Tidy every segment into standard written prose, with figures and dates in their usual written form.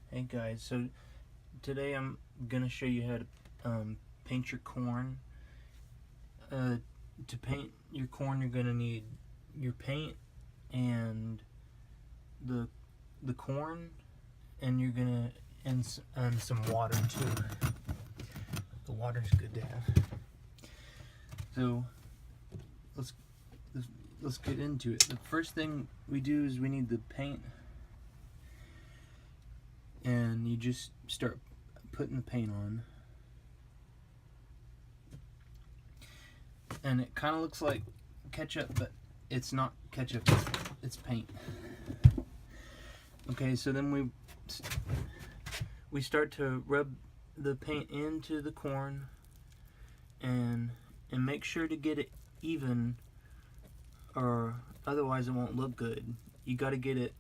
Hey guys, so today I'm gonna show you how to paint your corn. To paint your corn, you're gonna need your paint and the corn, and you're gonna and some water too. The water's good to have. So let's get into it. The first thing we do is we need the paint. And you just start putting the paint on, and it kind of looks like ketchup, but it's not ketchup, it's paint. Okay, so then we start to rub the paint into the corn, and make sure to get it even, or otherwise it won't look good. You got to get it,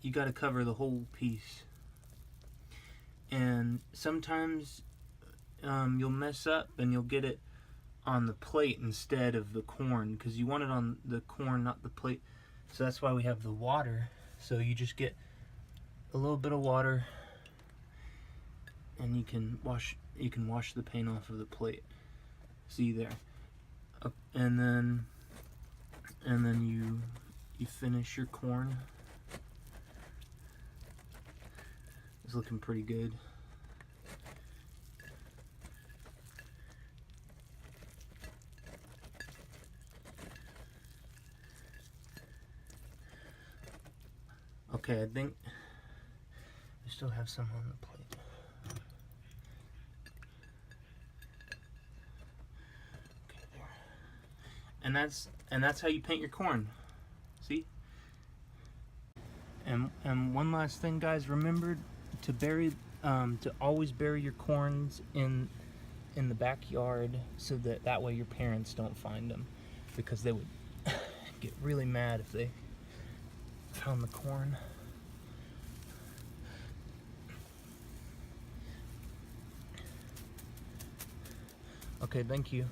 you got to cover the whole piece. And sometimes you'll mess up and you'll get it on the plate instead of the corn, because you want it on the corn, not the plate. So that's why we have the water. So you just get a little bit of water, and you can wash the paint off of the plate. See there, and then you finish your corn. It's looking pretty good. Okay, I think I still have some on the plate. Okay, there. And that's how you paint your corn. See? And one last thing, guys, remember to always bury your corns in the backyard, so that way your parents don't find them, because they would get really mad if they found the corn. Okay, thank you.